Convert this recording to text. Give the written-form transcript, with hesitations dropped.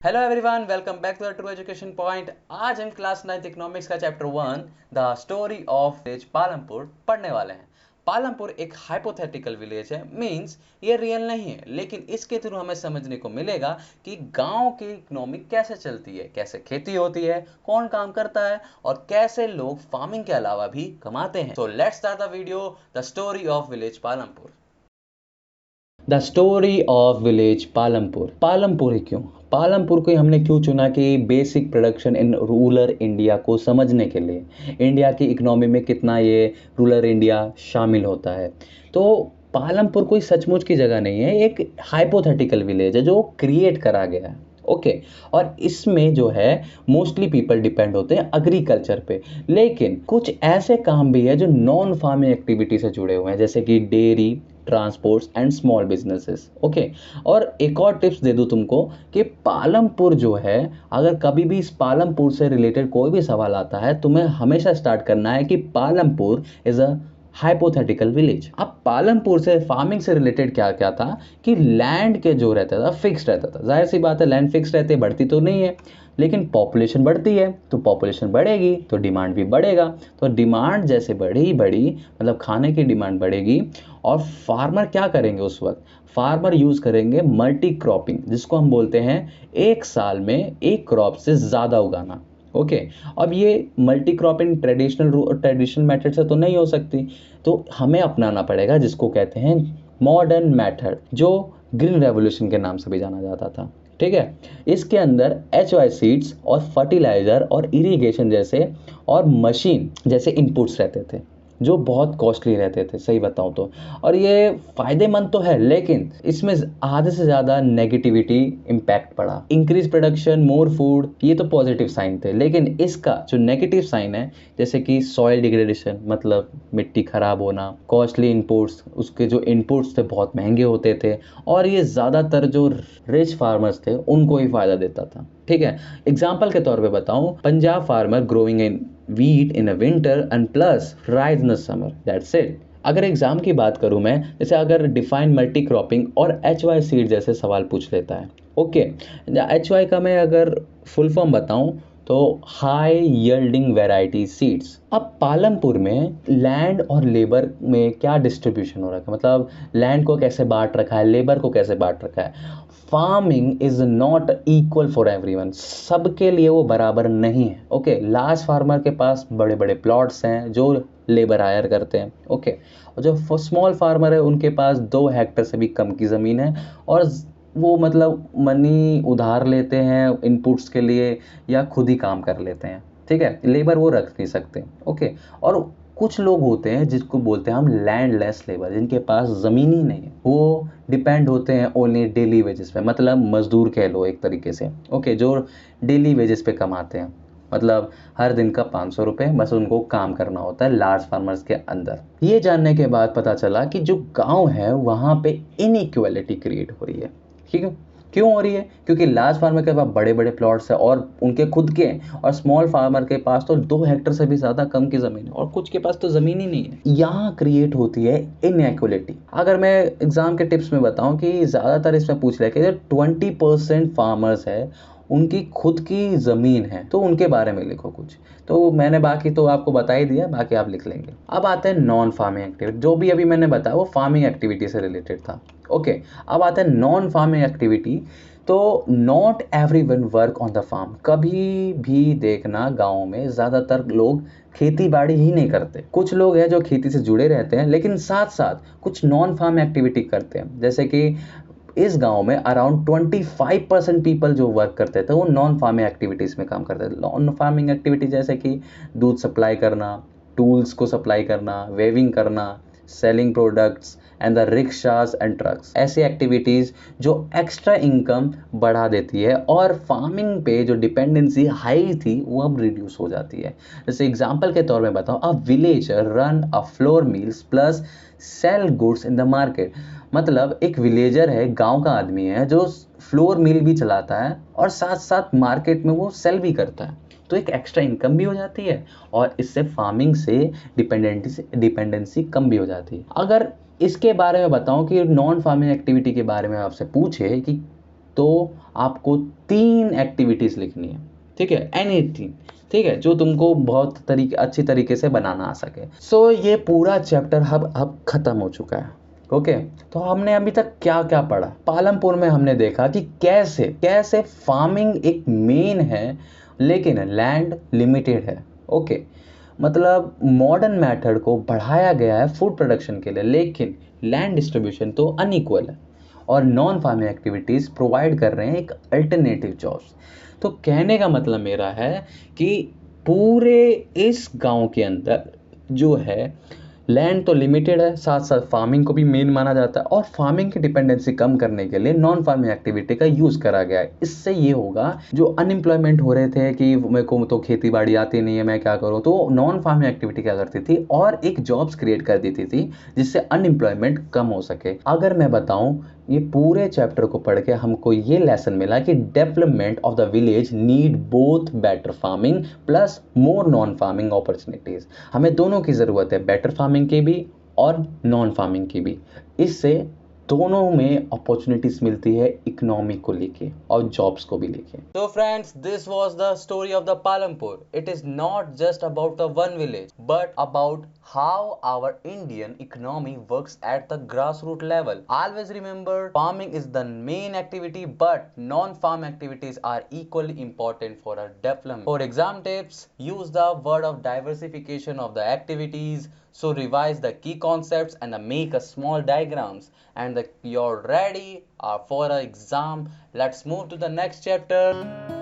Hello everyone, welcome back to the true education point. आज हम class 9 economics का chapter 1 the story of village Palampur पढ़ने वाले हैं। पालमपुर एक हाइपोथेटिकल विलेज है, मींस ये रियल नहीं है, लेकिन इसके थ्रू हमें समझने को मिलेगा कि गांव की इकोनॉमी कैसे चलती है, कैसे खेती होती है, कौन काम करता है और कैसे लोग फार्मिंग के अलावा भी कमाते हैं। So let's start the video, the story of village Palampur. The story of village Palampur. Palampur ही क्यों? पालमपुर को हमने क्यों चुना कि basic production in rural India को समझने के लिए, इंडिया की इकोनॉमी में कितना ये रूरल इंडिया शामिल होता है। तो पालमपुर कोई सचमुच की जगह नहीं है, एक हाइपोथेटिकल विलेज है जो क्रिएट करा गया है। ओके और इसमें जो है मोस्टली पीपल डिपेंड होते हैं एग्रीकल्चर पे, लेकिन कुछ ऐसे काम भी है जो नॉन फार्मिंग एक्टिविटी से जुड़े हुए हैं, जैसे कि dairy, transports and small businesses. Okay और एक और टिप्स दे दूं तुमको कि पालमपुर जो है, अगर कभी भी इस पालमपुर से रिलेटेड कोई भी सवाल आता है, तुम्हें हमेशा स्टार्ट करना है कि Palampur is a hypothetical village. अब पालमपुर से फार्मिंग से रिलेटेड क्या क्या था कि लैंड के जो रहता था फिक्स रहता था। जाहिर सी बात है, लैंड फिक्स रहते, बढ़ती तो नहीं है, लेकिन पॉपुलेशन बढ़ती है, तो पॉपुलेशन बढ़ेगी तो डिमांड भी बढ़ेगा। तो डिमांड जैसे बढ़ी बढ़ी, मतलब खाने की डिमांड बढ़ेगी, और फार्मर क्या करेंगे उस वक्त? फार्मर यूज करेंगे मल्टी क्रॉपिंग, जिसको हम बोलते हैं एक साल में एक क्रॉप से ज़्यादा उगाना। ओके अब ये मल्टी क्रॉपिंग ट्रेडिशनल मेथड से तो नहीं हो सकती, तो हमें अपनाना पड़ेगा जिसको कहते हैं मॉडर्न मेथड, जो ग्रीन रेवोल्यूशन के नाम से भी जाना जाता था। ठीक है, इसके अंदर HY सीड्स और फर्टिलाइजर और इरिगेशन जैसे और मशीन जैसे इनपुट्स रहते थे, जो बहुत कॉस्टली रहते थे, सही बताऊं तो। और ये फायदेमंद तो है, लेकिन इसमें आधे से ज़्यादा नेगेटिविटी इम्पैक्ट पड़ा। इंक्रीज प्रोडक्शन, मोर फूड, ये तो पॉजिटिव साइन थे, लेकिन इसका जो नेगेटिव साइन है, जैसे कि सॉइल डिग्रेडेशन, मतलब मिट्टी खराब होना, कॉस्टली इनपुट्स, उसके जो इनपुट्स थे बहुत महंगे होते थे, और ये ज़्यादातर जो रिच फार्मर्स थे उनको ही फायदा देता था। ठीक है, एग्जाम्पल के तौर पे बताऊं, Punjab farmer growing in wheat in a winter and plus rice in the summer, that's it। अगर एग्जाम की बात करूं मैं, जैसे अगर डिफाइन मल्टी क्रॉपिंग और HY सीड जैसे सवाल पूछ लेता है। ओके HY का मैं अगर फुल फॉर्म बताऊं तो हाई यील्डिंग वैरायटी सीड्स। अब पालमपुर में लैंड और लेबर में क्या डिस्ट्रीब्यूशन हो रखा है, मतलब लैंड को कैसे बांट रखा है, लेबर को कैसे बांट रखा है। Farming is not equal for everyone, सबके लिए वो बराबर नहीं है। ओके लार्ज फार्मर के पास बड़े बड़े प्लॉट्स हैं जो लेबर हायर करते हैं। ओके और जो स्मॉल फार्मर है उनके पास 2 हेक्टर से भी कम की ज़मीन है, और वो मतलब मनी उधार लेते हैं इनपुट्स के लिए, या खुद ही काम कर लेते हैं। ठीक है, लेबर वो रख नहीं सकते। ओके और कुछ लोग होते हैं जिसको बोलते हैं हम लैंडलेस लेबर, जिनके पास ज़मीन ही नहीं है, वो डिपेंड होते हैं ओनली डेली वेजेस पे, मतलब मजदूर कह लो एक तरीके से। ओके जो डेली वेजेस पे कमाते हैं, मतलब हर दिन का 500 रुपये, बस उनको काम करना होता है लार्ज फार्मर्स के अंदर। ये जानने के बाद पता चला कि जो गांव है वहाँ पे इनइक्वालिटी क्रिएट हो रही है। ठीक है, क्यों हो रही है? क्योंकि लार्ज फार्मर के पास बड़े बड़े प्लॉट्स है और उनके खुद के हैं, और स्मॉल फार्मर के पास तो 2 हेक्टर से भी ज़्यादा कम की ज़मीन है, और कुछ के पास तो ज़मीन ही नहीं है। यहाँ क्रिएट होती है इनइक्वालिटी। अगर मैं एग्जाम के टिप्स में बताऊं कि ज़्यादातर इसमें पूछ रहा है कि जो 20% फार्मर्स है उनकी खुद की ज़मीन है, तो उनके बारे में लिखो कुछ। तो मैंने बाकी तो आपको बता ही दिया, बाकी आप लिख लेंगे। अब आते हैं नॉन फार्मिंग एक्टिविटी, जो भी अभी मैंने बताया वो फार्मिंग एक्टिविटी से रिलेटेड था। ओके अब आते हैं नॉन फार्मिंग एक्टिविटी। तो not every one work on the farm. कभी भी देखना गाँव में ज़्यादातर लोग खेती बाड़ी ही नहीं करते। कुछ लोग हैं जो खेती से जुड़े रहते हैं, लेकिन साथ साथ कुछ नॉन फार्म एक्टिविटी करते हैं, जैसे कि इस गांव में अराउंड 25% पीपल जो वर्क करते थे वो नॉन फार्मिंग एक्टिविटीज़ में काम करते थे। नॉन फार्मिंग एक्टिविटी जैसे कि दूध सप्लाई करना, टूल्स को सप्लाई करना, वेविंग करना, selling products and the rickshaws and trucks, ऐसी एक्टिविटीज़ जो एक्स्ट्रा इनकम बढ़ा देती है, और फार्मिंग पे जो डिपेंडेंसी हाई थी वो अब रिड्यूस हो जाती है। जैसे एग्जांपल के तौर में बताऊँ, a villager run a flour mills plus sell goods in the market. मतलब एक विलेजर है, गांव का आदमी है, जो फ्लोर मिल भी चलाता है और साथ साथ मार्केट में वो सेल भी करता है, तो एक एक्स्ट्रा इनकम भी हो जाती है, और इससे फार्मिंग से डिपेंडेंसी कम भी हो जाती है। अगर इसके बारे में बताऊं कि नॉन फार्मिंग एक्टिविटी के बारे में आपसे पूछे कि तो आपको 3 एक्टिविटीज लिखनी है, ठीक है, एनीथिंग, ठीक है, जो तुमको बहुत अच्छी तरीके से बनाना आ सके। सो ये पूरा चैप्टर अब खत्म हो चुका है। ओके, तो हमने अभी तक क्या क्या पढ़ा? पालमपुर में हमने देखा कि कैसे कैसे फार्मिंग एक मेन है लेकिन लैंड लिमिटेड है। ओके, मतलब मॉडर्न मेथड को बढ़ाया गया है फूड प्रोडक्शन के लिए, लेकिन लैंड डिस्ट्रीब्यूशन तो अनइक्वल है और नॉन फार्मिंग एक्टिविटीज प्रोवाइड कर रहे हैं एक अल्टरनेटिव जॉब्स। तो कहने का मतलब मेरा है कि पूरे इस गांव के अंदर जो है लैंड तो लिमिटेड है, साथ साथ फार्मिंग को भी मेन माना जाता है और फार्मिंग की डिपेंडेंसी कम करने के लिए नॉन फार्मिंग एक्टिविटी का यूज करा गया है। इससे ये होगा, जो अनएम्प्लॉयमेंट हो रहे थे कि मेरे को तो खेती बाड़ी आती नहीं है, मैं क्या करूँ, तो नॉन फार्मिंग एक्टिविटी क्या करती थी और एक जॉब्स क्रिएट कर देती थी जिससे अनएम्प्लॉयमेंट कम हो सके। अगर मैं बताऊं, ये पूरे चैप्टर को पढ़ के हमको ये लेसन मिला कि development of the village need both better farming plus more non farming opportunities. हमें दोनों की ज़रूरत है, बेटर फार्मिंग की भी और नॉन फार्मिंग की भी। इससे दोनों में अपॉर्चुनिटीज मिलती है इकोनॉमी को लेके और जॉब्स को भी लेके। So friends, this was the story of the Palampur. It is not just about the one village, but about how our Indian economy works at the grassroots level. Always remember, farming is the main activity, but non-farm activities are equally important for our development. For exam tips, use the word of diversification of the activities. So revise the key concepts and make a small diagrams, and you're ready for an exam. Let's move to the next chapter.